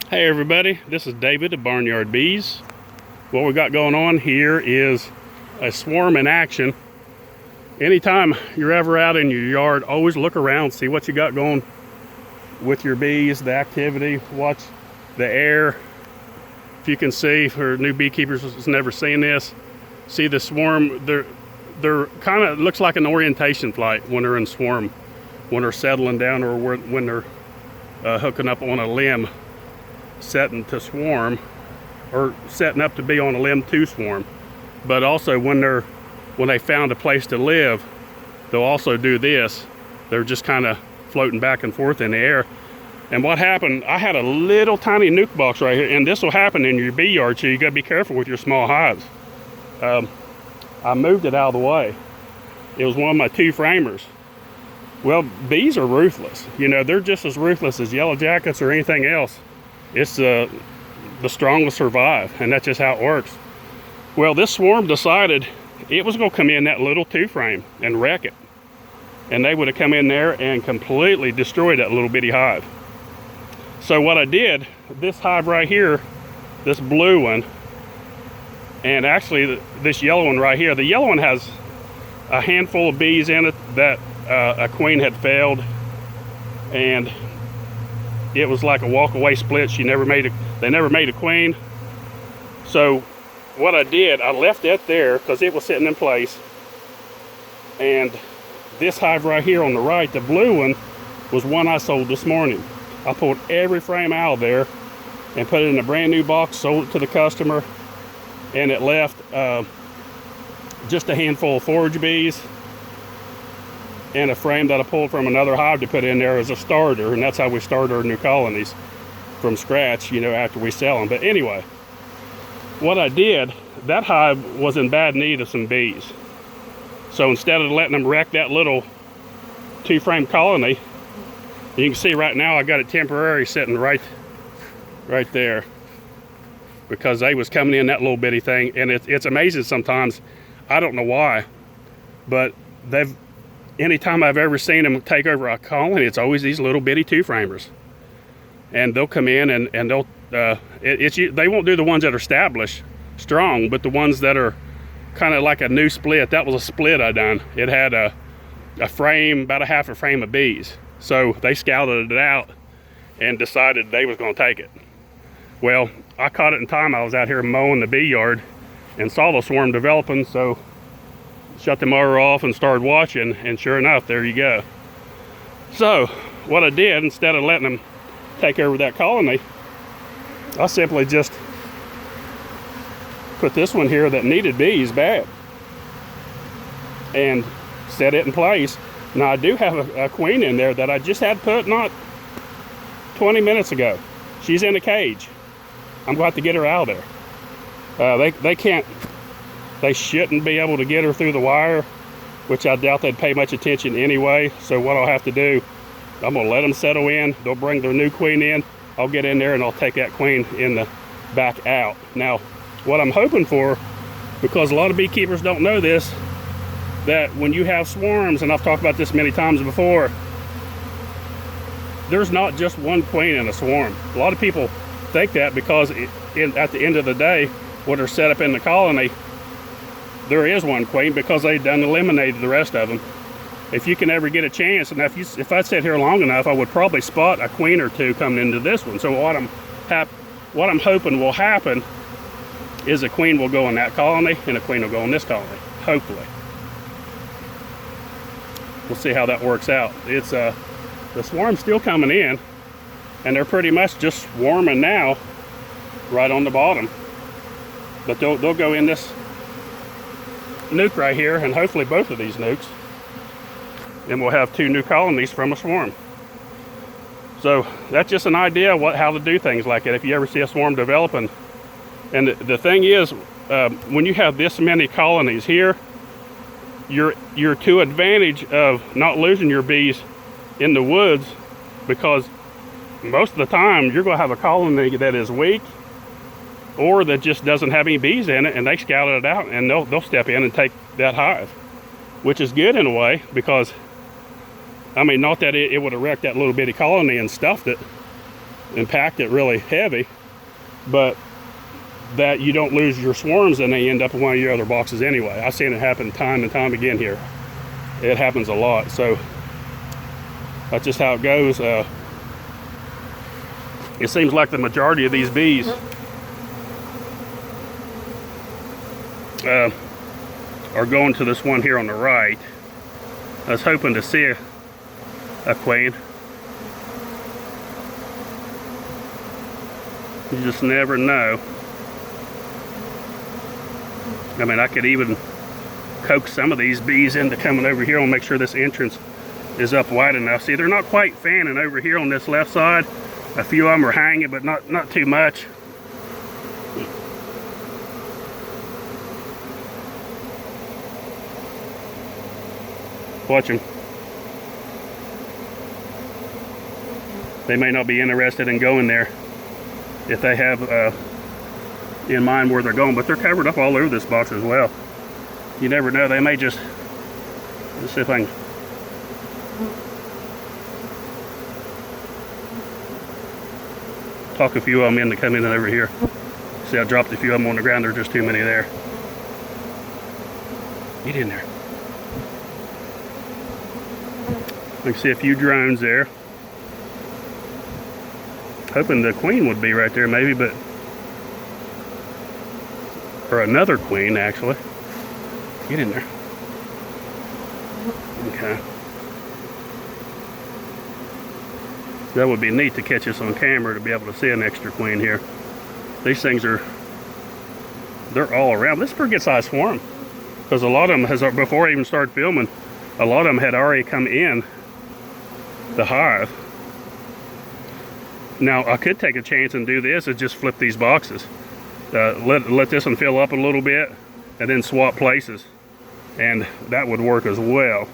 Hey everybody, this is David of Barnyard Bees. What we got going on here is a swarm in action. Anytime you're ever out in your yard, always look around, see what you got going with your bees, the activity, watch the air. If you can see, for new beekeepers who's never seen this, see the swarm, they're kind of, looks like an orientation flight when they're in swarm, when they're settling down or when they're hooking up on a limb, setting to swarm, or setting up to be on a limb to swarm. But also when they found a place to live, they'll also do this. They're just kind of floating back and forth in the air. And what happened, I had a little tiny nuke box right here, and this will happen in your bee yard, so you gotta be careful with your small hives. I moved it out of the way. It was one of my 2 framers. Well, bees are ruthless. You know, they're just as ruthless as yellow jackets or anything else. It's the strong will survive, and that's just how it works. Well, this swarm decided it was going to come in that little 2 frame and wreck it, and they would have come in there and completely destroyed that little bitty hive. So what I did, this hive right here, this blue one, and actually this yellow one right here, the yellow one has a handful of bees in it that a queen had failed, and it was like a walk-away split. They never made a queen. So what I did, I left that there because it was sitting in place. And this hive right here on the right, the blue one, was one I sold this morning. I pulled every frame out of there and put it in a brand new box, sold it to the customer, and it left just a handful of forage bees and a frame that I pulled from another hive to put in there as a starter. And that's how we start our new colonies, from scratch, you know, after we sell them. But anyway, what I did, that hive was in bad need of some bees. So instead of letting them wreck that little 2 frame colony, you can see right now I got it temporary sitting right there, because they was coming in that little bitty thing. And it's amazing sometimes, I don't know why, but anytime I've ever seen them take over a colony, it's always these little bitty 2 framers. And they'll come in and they'll, they won't do the ones that are established strong, but the ones that are kind of like a new split. That was a split I done. It had a frame, about a half a frame of bees. So they scouted it out and decided they was gonna take it. Well, I caught it in time. I was out here mowing the bee yard and saw the swarm developing, so shut the motor off and started watching, and sure enough, there you go. So what I did, instead of letting them take over that colony, I simply just put this one here that needed bees bad and set it in place. Now I do have a queen in there that I just had put not 20 minutes ago. She's in a cage. I'm going to have to get her out of there. They shouldn't be able to get her through the wire, which I doubt they'd pay much attention anyway. So what I'll have to do, I'm gonna let them settle in. They'll bring their new queen in. I'll get in there and I'll take that queen in the back out. Now, what I'm hoping for, because a lot of beekeepers don't know this, that when you have swarms, and I've talked about this many times before, there's not just one queen in a swarm. A lot of people think that because at the end of the day, when they're set up in the colony, there is one queen, because they've done eliminated the rest of them. If you can ever get a chance, and if I sit here long enough, I would probably spot a queen or 2 coming into this one. So what I'm hoping will happen is a queen will go in that colony and a queen will go in this colony, hopefully. We'll see how that works out. It's the swarm's still coming in, and they're pretty much just swarming now right on the bottom. But they'll go in this nuke right here, and hopefully both of these nukes, and we'll have 2 new colonies from a swarm. So that's just an idea of how to do things like that if you ever see a swarm developing. And the thing is, when you have this many colonies here, you're to advantage of not losing your bees in the woods, because most of the time you're going to have a colony that is weak or that just doesn't have any bees in it, and they scouted it out, and they'll step in and take that hive, which is good in a way, because I mean, not that it would have wrecked that little bitty colony and stuffed it, and packed it really heavy, but that you don't lose your swarms and they end up in one of your other boxes anyway. I've seen it happen time and time again here. It happens a lot, so that's just how it goes. It seems like the majority of these bees are going to this one here on the right. I was hoping to see a queen. You just never know. I mean, I could even coax some of these bees into coming over here and make sure this entrance is up wide enough. See, they're not quite fanning over here on this left side. A few of them are hanging, but not too much. Watch them. They may not be interested in going there if they have in mind where they're going, but they're covered up all over this box as well. You never know, they may just, let's see if I can. Talk a few of them in to come in and over here. See, I dropped a few of them on the ground. There's just too many there. Get in there. I can see a few drones there. Hoping the queen would be right there maybe, but, or another queen actually. Get in there. Okay. That would be neat to catch us on camera to be able to see an extra queen here. These things are, they're all around. This is a pretty good sized swarm, because a lot of them has, before I even started filming, a lot of them had already come in the hive. Now I could take a chance and do this and just flip these boxes. Let this one fill up a little bit and then swap places, and that would work as well.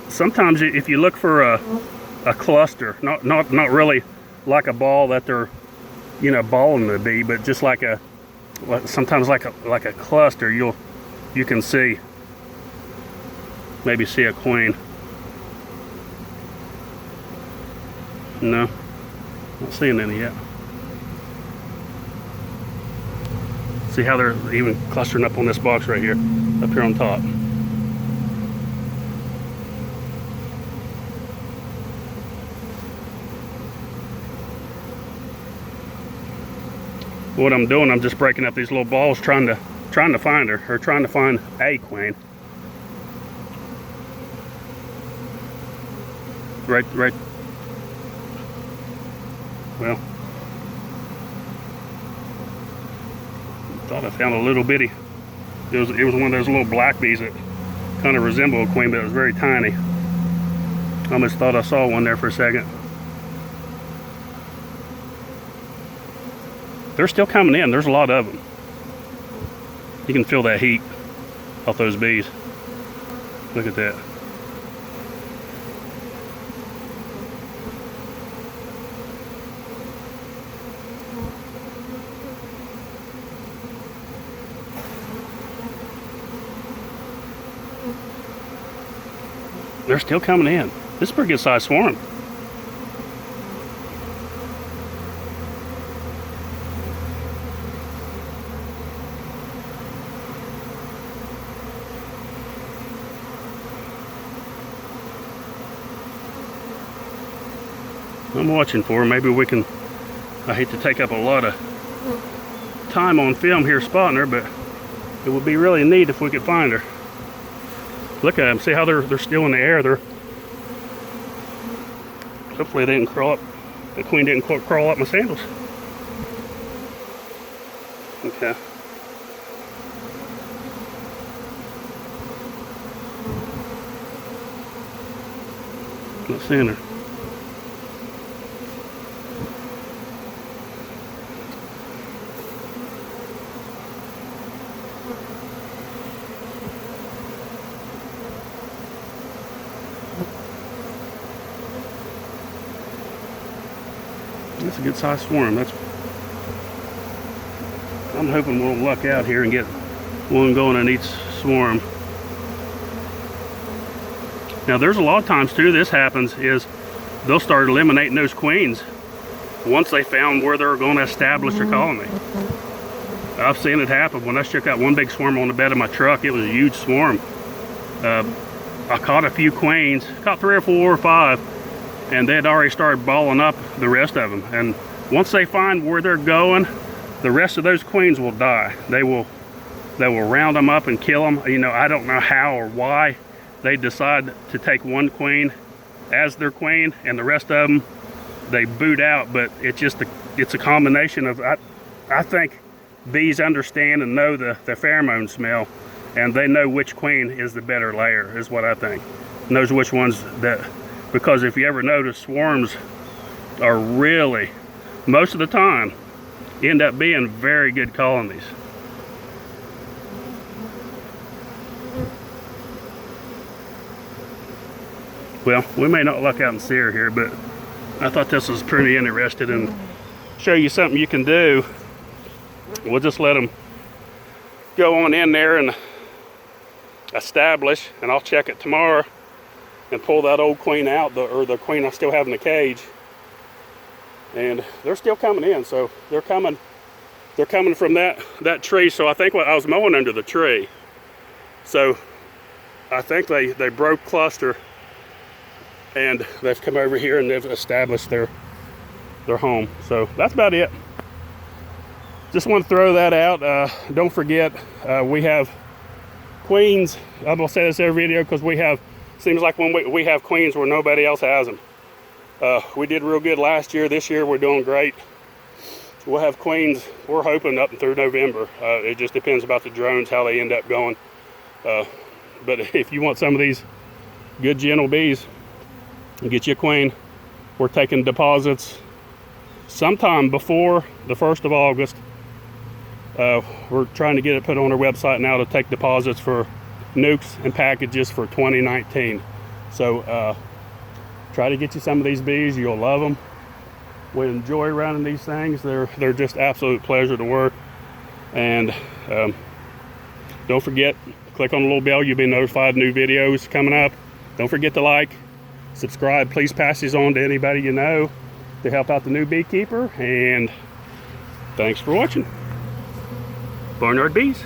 Sometimes if you look for a cluster, not really like a ball that they're, you know, balling the bee, but just like a, sometimes like a cluster, you can see, maybe see a queen. No, not seeing any yet. See how they're even clustering up on this box right here, up here on top. What I'm doing, I'm just breaking up these little balls, trying to find her, or trying to find a queen. Right. Well, thought I found a little bitty. It was one of those little black bees that kind of resembled a queen, but it was very tiny. I almost thought I saw one there for a second. They're still coming in. There's a lot of them. You can feel that heat off those bees. Look at that. They're still coming in. This is a pretty good sized swarm. I'm watching for her. Maybe we can, I hate to take up a lot of time on film here spotting her, but it would be really neat if we could find her. Look at them. See how they're still in the air. Hopefully they didn't crawl up. The queen didn't crawl up my sandals. Okay. Not seeing her. That's a good sized swarm. I'm hoping we'll luck out here and get one going on each swarm. Now there's a lot of times too this happens is they'll start eliminating those queens once they found where they're going to establish their colony. I've seen it happen. When I shook out one big swarm on the bed of my truck, it was a huge swarm. I caught a few queens, caught 3 or 4 or 5, and they had already started balling up the rest of them. And once they find where they're going, the rest of those queens will die. They will round them up and kill them. You know, I don't know how or why they decide to take one queen as their queen and the rest of them they boot out, but it's a combination of, I think bees understand and know the pheromone smell, and they know which queen is the better layer, is what I think. Knows which ones that, because if you ever notice, swarms are really, most of the time, end up being very good colonies. Well, we may not luck out and see her here, but I thought this was pretty interesting and show you something you can do. We'll just let them go on in there and establish, and I'll check it tomorrow and pull that old queen out, or the queen I still have in the cage. And they're still coming in, so they're coming from that tree. So I think I was mowing under the tree, so I think they broke cluster and they've come over here and they've established their home. So that's about it. Just want to throw that out. Don't forget, we have queens. I'm gonna say this every video because seems like when we have queens where nobody else has them. We did real good last year. This year we're doing great. We'll have queens, we're hoping, up and through November. It just depends about the drones, how they end up going. But if you want some of these good gentle bees, get you a queen. We're taking deposits sometime before the 1st of August. We're trying to get it put on our website now to take deposits for nucs and packages for 2019. So try to get you some of these bees. You'll love them. We enjoy running these things. They're just absolute pleasure to work. And don't forget, click on the little bell. You'll be notified of new videos coming up. Don't forget to like, subscribe. Please pass these on to anybody you know to help out the new beekeeper. And thanks for watching. Barnyard Bees.